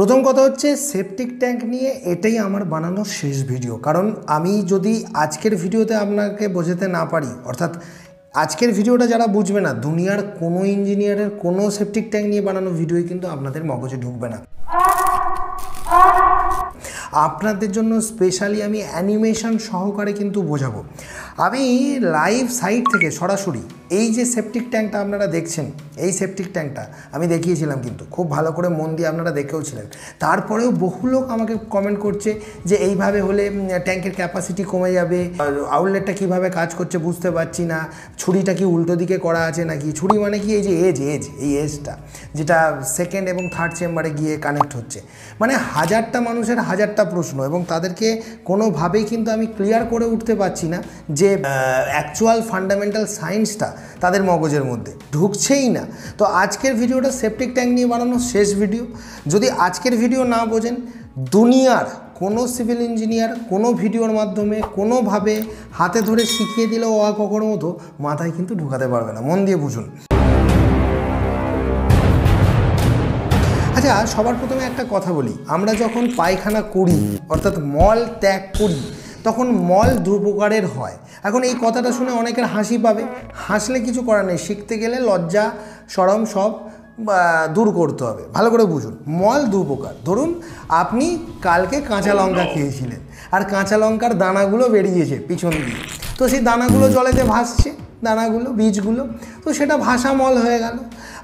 প্রথম কথা হচ্ছে সেপটিক ট্যাঙ্ক নিয়ে এটাই আমার বানানোর শেষ ভিডিও। কারণ আমি যদি আজকের ভিডিওতে আপনাকে বোঝাতে না পারি, অর্থাৎ আজকের ভিডিওটা যারা বুঝবে না, দুনিয়ার কোনো ইঞ্জিনিয়ারের কোনো সেপটিক ট্যাঙ্ক নিয়ে বানানো ভিডিওই কিন্তু আপনাদের মগজে ঢুকবে না। আপনাদের জন্য স্পেশালি আমি অ্যানিমেশন সহকারে কিন্তু বোঝাবো। আমি লাইভ সাইট থেকে সরাসরি এই যে সেপটিক ট্যাঙ্কটা আপনারা দেখছেন, এই সেপটিক ট্যাঙ্কটা আমি দেখিয়েছিলাম, কিন্তু খুব ভালো করে মন দিয়ে আপনারা দেখেওছিলেন। তারপরেও বহু লোক আমাকে কমেন্ট করছে যে এইভাবে হলে ট্যাঙ্কের ক্যাপাসিটি কমে যাবে, আউটলেটটা কীভাবে কাজ করছে বুঝতে পারছি না, ছুরিটা কি উল্টো দিকে করা আছে নাকি, ছুরি মানে কি এই যে এই এজটা যেটা সেকেন্ড এবং থার্ড চেম্বারে গিয়ে কানেক্ট হচ্ছে। মানে হাজারটা মানুষের হাজারটা প্রশ্ন, এবং তাদেরকে কোনোভাবেই কিন্তু আমি ক্লিয়ার করে উঠতে পারছি না যে অ্যাকচুয়াল ফান্ডামেন্টাল সায়েন্সটা তাদের মগজের মধ্যে ঢুকছেই না। তো আজকের ভিডিওটা সেপটিক ট্যাঙ্ক নিয়ে বানানো শেষ ভিডিও। যদি আজকের ভিডিও না বোঝেন, দুনিয়ার কোনো সিভিল ইঞ্জিনিয়ার কোনো ভিডিওর মাধ্যমে কোনোভাবে হাতে ধরে শিখিয়ে দিলেও কখনো মতো মাথায় কিন্তু ঢুকাতে পারবে না। মন দিয়ে বুঝুন। আচ্ছা, সবার প্রথমে একটা কথা বলি, আমরা যখন পায়খানা করি অর্থাৎ মল ত্যাগ করি, তখন মল দু প্রকারের হয়। এখন এই কথাটা শুনে অনেকের হাসি পাবে, হাসলে কিছু করার নেই, শিখতে গেলে লজ্জা শরম সব দূর করতে হবে। ভালো করে বুঝুন, মল দু প্রকার। ধরুন আপনি কালকে কাঁচা লঙ্কা খেয়েছিলেন, আর কাঁচা লঙ্কার দানাগুলো বেরিয়েছে পিছন দিয়ে, তো সেই দানাগুলো জলেতে ভাসছে, দানাগুলো বীজগুলো, তো সেটা ভাসা মল হয়ে গেল।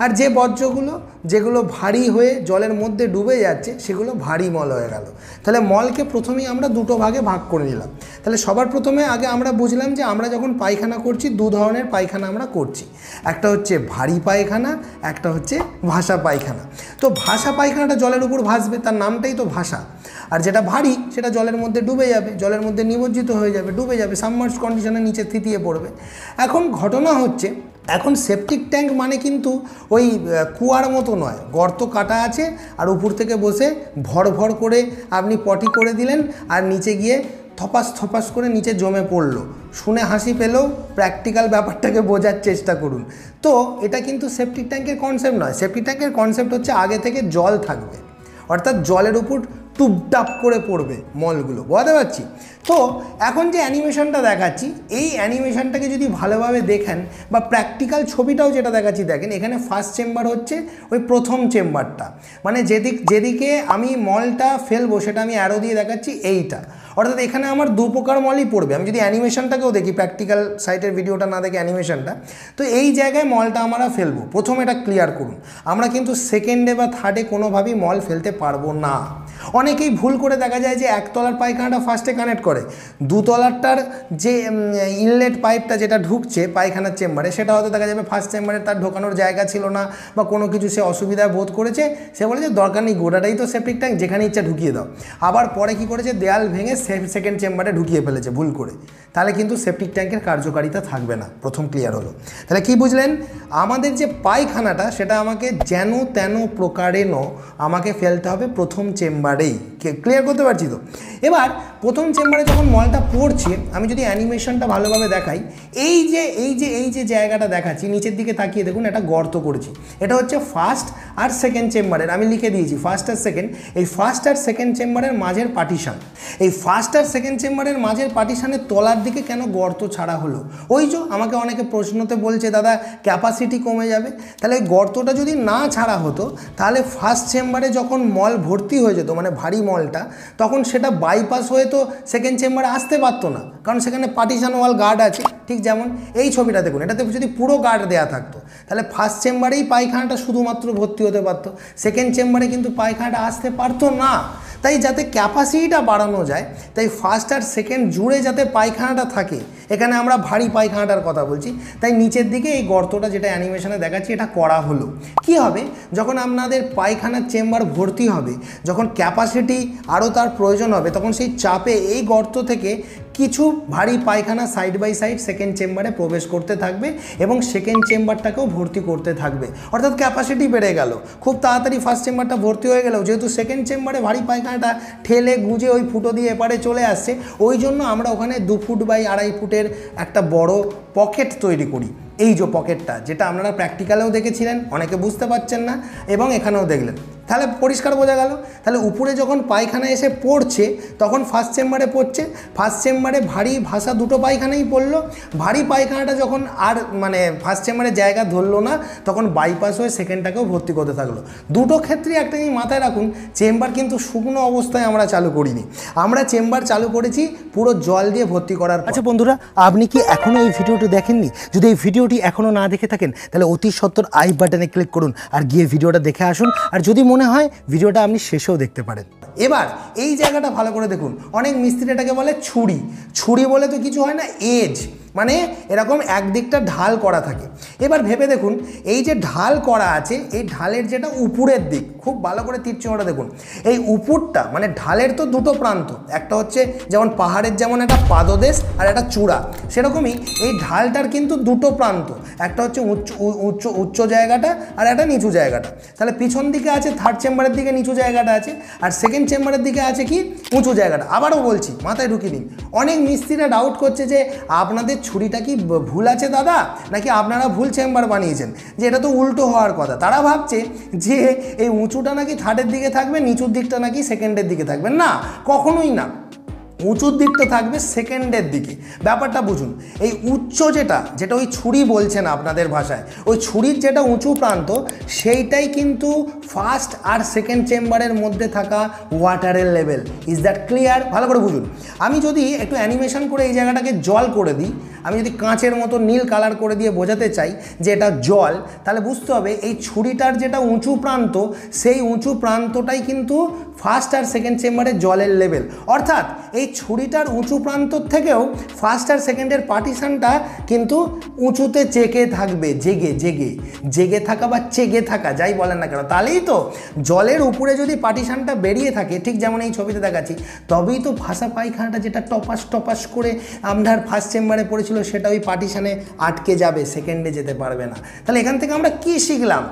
আর যে বর্জ্যগুলো যেগুলো ভারী হয়ে জলের মধ্যে ডুবে যাচ্ছে, সেগুলো ভারী মল হয়ে গেল। তাহলে মলকে প্রথমেই আমরা দুটো ভাগে ভাগ করে নিলাম। তাহলে সবার প্রথমে আগে আমরা বুঝলাম যে আমরা যখন পায়খানা করছি, দু ধরনের পায়খানা আমরা করছি। একটা হচ্ছে ভারী পায়খানা, একটা হচ্ছে ভাসা পায়খানা। তো ভাসা পায়খানাটা জলের উপর ভাসবে, তার নামটাই তো ভাসা। আর যেটা ভারী সেটা জলের মধ্যে ডুবে যাবে, জলের মধ্যে নিমজ্জিত হয়ে যাবে, ডুবে যাবে, সাবমার্জ কন্ডিশনের নিচে থিতিয়ে পড়বে। এখন ঘটনা হচ্ছে, এখন সেপটিক ট্যাঙ্ক মানে কিন্তু ওই কুয়ার মতো নয়, গর্ত কাটা আছে আর উপর থেকে বসে ভর ভর করে আপনি পটি করে দিলেন, আর নিচে গিয়ে থপাস থপাস করে নিচে জমে পড়লো। শুনে হাসি পেলেও প্র্যাকটিক্যাল ব্যাপারটাকে বোঝার চেষ্টা করুন। তো এটা কিন্তু সেপটিক ট্যাঙ্কের কনসেপ্ট নয়। সেপটিক ট্যাঙ্কের কনসেপ্ট হচ্ছে আগে থেকে জল থাকবে, অর্থাৎ জলের উপর টুপটাপ করে পড়বে মলগুলো। বুঝতে পারছি তো? এখন যে অ্যানিমেশনটা দেখাচ্ছি, এই অ্যানিমেশনটাকে যদি ভালোভাবে দেখেন বা প্র্যাকটিক্যাল ছবিটাও যেটা দেখাচ্ছি দেখেন, এখানে ফার্স্ট চেম্বার হচ্ছে ওই প্রথম চেম্বারটা, মানে যেদিকে আমি মলটা ফেলবো সেটা আমি অ্যারো দিয়ে দেখাচ্ছি এইটা। অর্থাৎ এখানে আমার দু প্রকার মলই পড়বে। আমি যদি অ্যানিমেশনটাকেও দেখি, প্র্যাকটিক্যাল সাইটের ভিডিওটা না দেখে অ্যানিমেশনটা, তো এই জায়গায় মলটা আমরা ফেলবো। প্রথমে এটা ক্লিয়ার করুন, আমরা কিন্তু সেকেন্ডে বা থার্ডে কোনোভাবেই মল ফেলতে পারবো না। অনেকেই ভুল করে দেখা যায় যে একতলার পায়খানাটা ফার্স্টে কানেক্ট করে, দুতলারটার যে ইনলেট পাইপটা যেটা ঢুকছে পায়খানার চেম্বারে, সেটা হয়তো দেখা যাবে ফার্স্ট চেম্বারে তার ঢোকানোর জায়গা ছিল না বা কোনো কিছু সে অসুবিধা বোধ করেছে, সে বলেছে দরকার নেই, গোটাটাই তো সেপটিক ট্যাঙ্ক, যেখানে ইচ্ছা ঢুকিয়ে দাও। আবার পরে কি করেছে, দেয়াল ভেঙে সেকেন্ড চেম্বারে ঢুকিয়ে ফেলেছে ভুল করে। তাহলে কিন্তু সেপটিক ট্যাঙ্কের কার্যকারিতা থাকবে না। প্রথম ক্লিয়ার হলো। তাহলে কি বুঝলেন, আমাদের যে পায়খানাটা সেটা আমাকে যেন তেন প্রকারেণ আমাকে ফেলতে হবে প্রথম চেম্বারেই। ক্লিয়ার করতে পারছি তো? এবার প্রথম চেম্বারে যখন মলটা পড়ছে, আমি যদি অ্যানিমেশনটা ভালোভাবে দেখাই, এই যে জায়গাটা দেখাচ্ছি, নিচের দিকে তাকিয়ে দেখুন, একটা গর্ত করেছি। এটা হচ্ছে ফার্স্ট আর সেকেন্ড চেম্বারের, আমি লিখে দিয়েছি ফার্স্ট আর সেকেন্ড। এই ফার্স্ট আর সেকেন্ড চেম্বারের মাঝের পার্টিশন, এই ফার্স্ট আর সেকেন্ড চেম্বারের মাঝের পার্টিশনের তলার দিকে কেন গর্ত ছাড়া হলো? ওই যে আমাকে অনেকে প্রশ্নতে বলছে দাদা ক্যাপাসিটি কমে যাবে। তাহলে এই গর্তটা যদি না ছাড়া হতো, তাহলে ফার্স্ট চেম্বারে যখন মল ভর্তি হয়ে যেত, মানে ভারী মলটা, তখন সেটা বাইপাস হয়ে তো সেকেন্ড চেম্বারে আসতে পারতো না, কারণ সেখানে পার্টিশন ওয়াল গার্ড আছে। ঠিক যেমন এই ছবিটা দেখুন, এটাতে যদি পুরো গার্ড দেওয়া থাকতো, তাহলে ফার্স্ট চেম্বারেই পায়খানাটা শুধুমাত্র ভর্তি হতে পারতো, সেকেন্ড চেম্বারে কিন্তু পায়খানাটা আসতে পারতো না। তাই যাতে ক্যাপাসিটিটা বাড়ানো যায়, তাই ফার্স্ট আর সেকেন্ড জুড়ে যাতে পায়খানাটা থাকে, এখানে আমরা ভারী পায়খানাটার কথা বলছি, তাই নিচের দিকে এই গর্তটা যেটা অ্যানিমেশনে দেখাচ্ছি এটা করা হলো। কি হবে, যখন আপনাদের পায়খানার চেম্বার ভর্তি হবে, যখন ক্যাপাসিটি আরও তার প্রয়োজন হবে, তখন সেই চাপে এই গর্ত থেকে কিছু ভারী পায়খানা সাইড বাই সাইড সেকেন্ড চেম্বারে প্রবেশ করতে থাকবে এবং সেকেন্ড চেম্বারটাকেও ভর্তি করতে থাকবে। অর্থাৎ ক্যাপাসিটি বেড়ে গেল, খুব তাড়াতাড়ি ফার্স্ট চেম্বারটা ভর্তি হয়ে গেল, যেহেতু সেকেন্ড চেম্বারে ভারী পায়খানাটা ঠেলে গুঁজে ওই ফুটো দিয়ে এপারে চলে আসছে, ওই জন্য আমরা ওখানে 2 ফুট বাই 2.5 ফুটের একটা বড় পকেট তৈরি করি। এই যে পকেটটা, যেটা আপনারা প্র্যাকটিক্যালেও দেখেছিলেন, অনেকে বুঝতে পারছেন না এবং এখানেও দেখলেন, তাহলে পরিষ্কার বোঝা গেল। তাহলে উপরে যখন পায়খানা এসে পড়ছে তখন ফার্স্ট চেম্বারে পড়ছে, ফার্স্ট চেম্বারে ভারী ভাসা দুটো পায়খানাই পড়লো, ভারী পায়খানাটা যখন আর মানে ফার্স্ট চেম্বারে জায়গা ধরলো না তখন বাইপাস হয়ে সেকেন্ডটাকেও ভর্তি করতে থাকলো। দুটো ক্ষেত্রে একটা জিনিস মাথায় রাখুন, চেম্বার কিন্তু শুকনো অবস্থায় আমরা চালু করিনি, আমরা চেম্বার চালু করেছি পুরো জল দিয়ে ভর্তি করার। আচ্ছা বন্ধুরা, আপনি কি এখনও এই ভিডিওটি দেখেননি? যদি এই ভিডিওটি এখনও না দেখে থাকেন তাহলে অতি সত্বর আই বাটনে ক্লিক করুন আর গিয়ে ভিডিওটা দেখে আসুন, আর যদি মনে হয় ভিডিওটা আপনি শেষেও দেখতে পারেন। এবার এই জায়গাটা ভালো করে দেখুন, অনেক মিস্ত্রি এটাকে বলে ছুরি, ছুরি বলে তো কিছু হয় না, এজ মানে এরকম একদিকটা ঢাল করা থাকে। এবার ভেবে দেখুন, এই যে ঢাল করা আছে এই ঢালের যেটা উপরের দিক, খুব ভালো করে তীর চিহ্নটা দেখুন, এই উপরটা মানে ঢালের তো দুটো প্রান্ত, একটা হচ্ছে যেমন পাহাড়ের যেমন একটা পাদদেশ আর একটা চূড়া, সেরকমই এই ঢালটার কিন্তু দুটো প্রান্ত, একটা হচ্ছে উচ্চ জায়গাটা আর একটা নিচু জায়গাটা। তাহলে পিছন দিকে আছে থার্ড চেম্বারের দিকে নিচু জায়গাটা আছে, আর সেকেন্ড চেম্বারের দিকে আছে কি উঁচু জায়গাটা। আবারও বলছি, মাথায় ঢুকিয়ে দিন, অনেক মিস্ত্রিরা ডাউট করছে যে আপনাদের ছুরিটা কি ভুল আছে দাদা, নাকি আপনারা ভুল চেম্বার বানিয়েছেন, যে এটা তো উল্টো হওয়ার কথা। তারা ভাবছে যে এই উঁচুটা নাকি থার্ডের দিকে থাকবে, নিচুর দিকটা নাকি সেকেন্ডের দিকে থাকবে। না, কখনোই না, উঁচুর দিকটা থাকবে সেকেন্ডের দিকে। ব্যাপারটা বুঝুন, এই উচ্চ যেটা ওই ছুরি বলছেন আপনাদের ভাষায়, ওই ছুরির যেটা উঁচু প্রান্ত সেইটাই কিন্তু ফার্স্ট আর সেকেন্ড চেম্বারের মধ্যে থাকা ওয়াটারের লেভেল। Is that clear? ভালো করে বুঝুন। আমি যদি একটু অ্যানিমেশন করে এই জায়গাটাকে জল করে দিই, আমি যদি কাঁচের মতো নীল কালার করে দিয়ে বোঝাতে চাই যে এটা জল, তাহলে বুঝতে হবে এই ছুরিটার যেটা উঁচু প্রান্ত সেই উঁচু প্রান্তটাই কিন্তু ফার্স্ট আর সেকেন্ড চেম্বারের জলের লেভেল। অর্থাৎ এই ছুরিটার উঁচু প্রান্তর থেকেও ফার্স্ট আর সেকেন্ডের পার্টিশনটা কিন্তু উঁচুতে চেকে থাকবে, জেগে থাকা বা চেগে থাকা যাই বলেন না কেন। তাহলেই তো জলের উপরে যদি পার্টিশনটা বেরিয়ে থাকে, ঠিক যেমন এই ছবিতে দেখাচ্ছি, তবেই তো ভাসা পায়খানাটা যেটা টপাস করে আপনার ফার্স্ট চেম্বারে পড়েছিল সেটা ওই পার্টিশনে আটকে যাবে, সেকেন্ডে যেতে পারবে না। তাহলে এখান থেকে আমরা কি শিখলাম?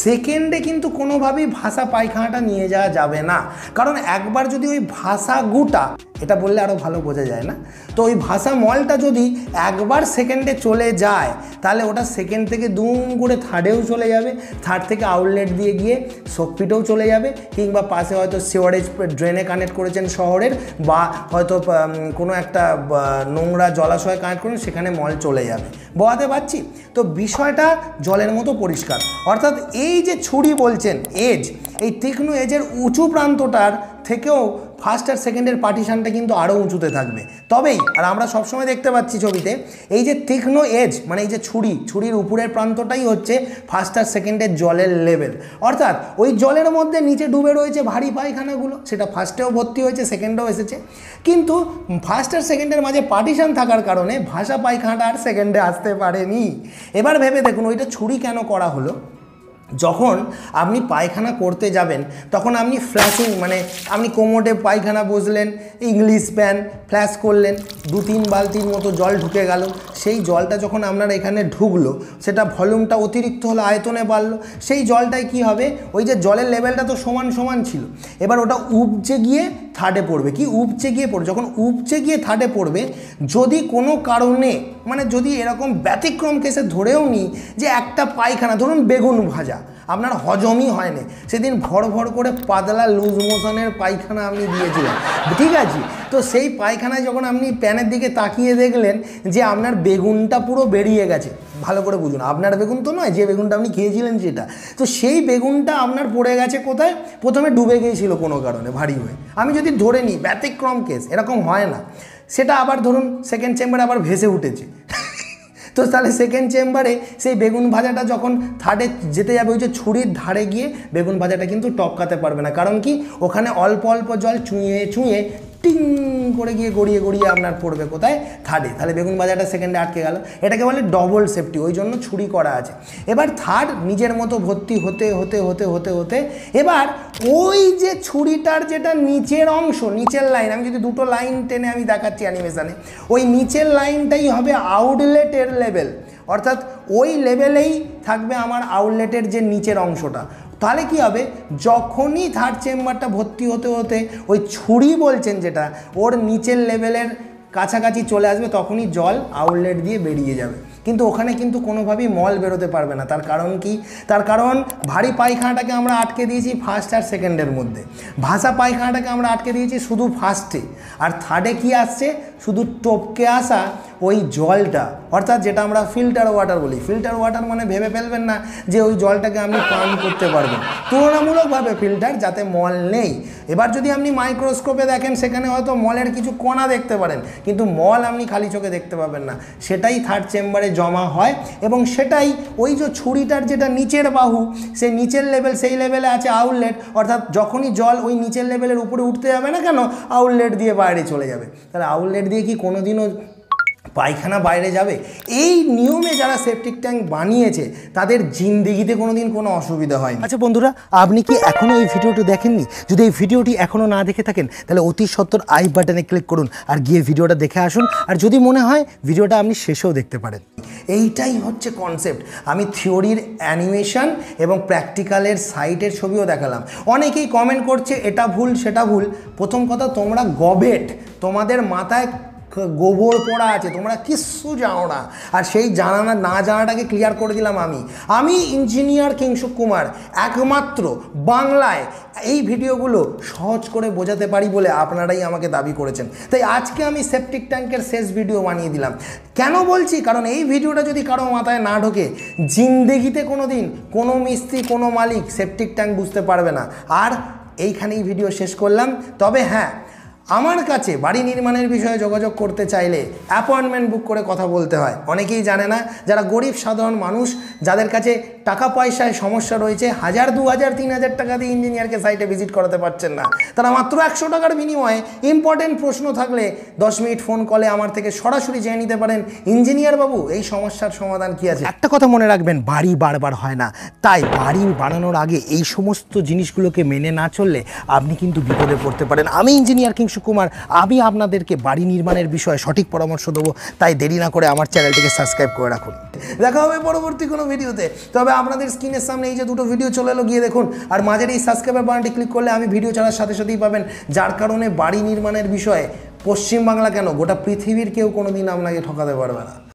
সেকেন্ডে কিন্তু কোনোভাবেই ভাসা পায়খানাটা নিয়ে যাওয়া যাবে না, কারণ একবার যদি ওই ভাসা গুটা, এটা বললে আরও ভালো বোঝা যায় না, তো ওই ভাসা মলটা যদি একবার সেকেন্ডে চলে যায় তাহলে ওটা সেকেন্ড থেকে দুম করে থার্ডেও চলে যাবে, থার্ড থেকে আউটলেট দিয়ে গিয়ে শোকপিটেও চলে যাবে, কিংবা পাশে হয়তো সিওয়ারেজ ড্রেনে কানেক্ট করেছেন শহরের, বা হয়তো কোনো একটা নোংরা জলাশয় কানেক্ট করেন, সেখানে মল চলে যাবে। বোঝাতে পারছি তো? বিষয়টা জলের মতো পরিষ্কার। অর্থাৎ এই যে ছুরি বলছেন এজ, এই তীক্ষ্ণ এজের উঁচু প্রান্তটার থেকেও ফার্স্ট আর সেকেন্ডের পার্টিশনটা কিন্তু আরও উঁচুতে থাকবে তবেই। আর আমরা সবসময় দেখতে পাচ্ছি ছবিতে এই যে তীক্ষ্ণ এজ মানে এই যে ছুরির উপরের প্রান্তটাই হচ্ছে ফার্স্ট আর সেকেন্ডের জলের লেভেল। অর্থাৎ ওই জলের মধ্যে নিচে ডুবে রয়েছে ভারী পায়খানাগুলো, সেটা ফার্স্টেও ভর্তি হয়েছে, সেকেন্ডেও এসেছে, কিন্তু ফার্স্ট আর সেকেন্ডের মাঝে পার্টিশন থাকার কারণে ভাসা পায়খানাটা আর সেকেন্ডে আসতে পারেনি। এবার ভেবে দেখুন ওইটা ছুরি কেন করা হলো? যখন আপনি পায়খানা করতে যাবেন তখন আপনি ফ্ল্যাশিং মানে আপনি কোমোডে পায়খানা বসলেন, ইংলিশ প্যান ফ্ল্যাশ করলেন, 2-3 বালতির মতো জল ঢুকে গেল, সেই জলটা যখন আপনার এখানে ঢুকলো সেটা ভলিউমটা অতিরিক্ত হলো, আয়তনে বাড়লো, সেই জলটাই কি হবে, ওই যে জলের লেভেলটা তো সমান ছিল, এবার ওটা উপচে গিয়ে থার্ডে পড়বে। কি উপচে গিয়ে পড়বে? যখন উপচে গিয়ে থার্ডে পড়বে, যদি কোনো কারণে মানে যদি এরকম ব্যতিক্রম কেসে ধরেও নিই যে একটা পায়খানা ধরুন বেগুন ভাজা আপনার হজমই হয়নি, সেদিন ভর করে পাতলা লুজ মোশনের পায়খানা আপনি দিয়েছিলেন, ঠিক আছে, তো সেই পায়খানায় যখন আপনি প্যানের দিকে তাকিয়ে দেখলেন যে আপনার বেগুনটা পুরো বেরিয়ে গেছে, ভালো করে বুঝুন, আপনার বেগুন তো নয়, যে বেগুনটা আপনি খেয়েছিলেন সেটা, তো সেই বেগুনটা আপনার পড়ে গেছে কোথায়? প্রথমে ডুবে গিয়েছিল কোনো কারণে ভারী হয়ে, আমি যদি ধরে নিই ব্যতিক্রম কেস, এরকম হয় না, সেটা আবার ধরুন সেকেন্ড চেম্বারে আবার ভেসে উঠেছে তো তাহলে সেকেন্ড চেম্বারে সেই বেগুন ভাজাটা যখন থার্ডে যেতে যাবে, ওই যে ছুরির ধারে গিয়ে বেগুন ভাজাটা কিন্তু টপকাতে পারবে না, কারণ কি ওখানে অল্প জল চুঁয়ে টিং করে গিয়ে গড়িয়ে আপনার পড়বে কোথায়? থার্ডে। তাহলে বেগুন ভাজাটা সেকেন্ডে আটকে গেল, এটাকে বলে ডবল সেফটি, ওই জন্য ছুরি করা আছে। এবার থার্ড নিজের মতো ভর্তি হতে এবার ওই যে ছুরিটার যেটা নিচের অংশ, নিচের লাইন, আমি যদি দুটো লাইন টেনে আমি দেখাচ্ছি অ্যানিমেশানে, ওই নিচের লাইনটাই হবে আউটলেটের লেভেল, অর্থাৎ ওই লেভেলেই থাকবে আমার আউটলেটের যে নিচের অংশটা। তাহলে কি হবে? যখনই থার্ড চেম্বারটা ভর্তি হতে ওই ছুরি বলছেন যেটা ওর নিচের লেভেলের কাছাকাছি চলে আসবে, তখনই জল আউটলেট দিয়ে বেরিয়ে যাবে। কিন্তু ওখানে কিন্তু কোনোভাবেই মল বেরোতে পারবে না। তার কারণ কি? তার কারণ ভারী পায়খানাটাকে আমরা আটকে দিয়েছি ফার্স্ট আর সেকেন্ডের মধ্যে, ভাসা পায়খানাটাকে আমরা আটকে দিয়েছি শুধু ফার্স্টে, আর থার্ডে কি আসছে? শুধু টপকে আসা ওই জলটা, অর্থাৎ যেটা আমরা ফিল্টার ওয়াটার বলি। ফিল্টার ওয়াটার মানে ভেবে ফেলবেন না যে ওই জলটাকে আপনি পান করতে পারবেন, তুলনামূলকভাবে ফিল্টার, যাতে মল নেই। এবার যদি আপনি মাইক্রোস্কোপে দেখেন সেখানে হয়তো মলের কিছু কণা দেখতে পারেন, কিন্তু মল আপনি খালি চোখে দেখতে পাবেন না। সেটাই থার্ড চেম্বারে জমা হয় এবং সেটাই ওই যে ছুরিটার যেটা নিচের বাহু, সেই নিচের লেভেল, সেই লেভেলে আছে আউটলেট, অর্থাৎ যখনই জল ওই নিচের লেভেলের উপরে উঠতে যাবে না কেন, আউটলেট দিয়ে বাইরে চলে যাবে। তাহলে আউটলেট দিয়ে কি কোনোদিনও পায়খানা বাইরে যাবে? এই নিয়মে যারা সেপটিক ট্যাঙ্ক বানিয়েছে তাদের জিন্দেগিতে কোনোদিন কোনো অসুবিধা হয়নি। আচ্ছা বন্ধুরা, আপনি কি এখনও এই ভিডিওটি দেখেননি? যদি এই ভিডিওটি এখনও না দেখে থাকেন তাহলে অতি সত্বর আই বাটনে ক্লিক করুন আর গিয়ে ভিডিওটা দেখে আসুন। আর যদি মনে হয় ভিডিওটা আপনি শেষেও দেখতে পারেন। এইটাই হচ্ছে কনসেপ্ট। আমি থিওরির অ্যানিমেশন এবং প্র্যাকটিক্যালের সাইটের ছবিও দেখালাম। অনেকেই কমেন্ট করছে এটা ভুল সেটা ভুল। প্রথম কথা, তোমরা গবেট, তোমাদের মাথায় গোবর পড়া আছে, তোমরা কিচ্ছু জানো না। আর সেই না জানাটাকে ক্লিয়ার করে দিলাম আমি ইঞ্জিনিয়ার কিংশুক কুমার। একমাত্র বাংলায় এই ভিডিওগুলো সহজ করে বোঝাতে পারি বলে আপনারাই আমাকে দাবি করেছেন। তাই আজকে আমি সেপটিক ট্যাঙ্কের শেষ ভিডিও বানিয়ে দিলাম। কেন বলছি? কারণ এই ভিডিওটা যদি কারো মাথায় না ঢোকে, জিন্দেগিতে কোনো দিন কোনো মিস্ত্রি, কোনো মালিক সেপটিক ট্যাঙ্ক বুঝতে পারবে না। আর এইখানেই ভিডিও শেষ করলাম। তবে হ্যাঁ, আমার কাছে বাড়ি নির্মাণের বিষয়ে যোগাযোগ করতে চাইলে অ্যাপয়েন্টমেন্ট বুক করে কথা বলতে হয়। অনেকেই জানে না, যারা গরিব সাধারণ মানুষ, যাদের কাছে টাকা পয়সায় সমস্যা রয়েছে, 1000, 2000, 3000 টাকা দিয়ে ইঞ্জিনিয়ারকে সাইটে ভিজিট করাতে পারছেন না, তারা মাত্র 100 টাকার বিনিময়ে ইম্পর্টেন্ট প্রশ্ন থাকলে 10 মিনিট ফোন কলে আমার থেকে সরাসরি জেনে নিতে পারেন, ইঞ্জিনিয়ার বাবু এই সমস্যার সমাধান কি আছে। একটা কথা মনে রাখবেন, বাড়ি বারবার হয় না। তাই বাড়ি বানানোর আগে এই সমস্ত জিনিসগুলোকে মেনে না চললে আপনি কিন্তু বিপদে পড়তে পারেন। আমি ইঞ্জিনিয়ার কিংশুক কুমার, আমি আপনাদেরকে বাড়ি নির্মাণের বিষয়ে সঠিক পরামর্শ দেবো। তাই দেরি না করে আমার চ্যানেলটিকে সাবস্ক্রাইব করে রাখুন। দেখা হবে পরবর্তী কোনো ভিডিওতে। তবে আপনাদের স্ক্রিনের সামনে এই যে দুটো ভিডিও চলে এলো, গিয়ে দেখুন। আর মাঝের এই সাবস্ক্রাইবার বাটনটি ক্লিক করলে আমি ভিডিও ছাড়ার সাথে সাথেই পাবেন। যার কারণে বাড়ি নির্মাণের বিষয়ে পশ্চিমবাংলা কেন, গোটা পৃথিবীর কেউ কোনোদিন আপনাকে ঠকাতে পারবে না।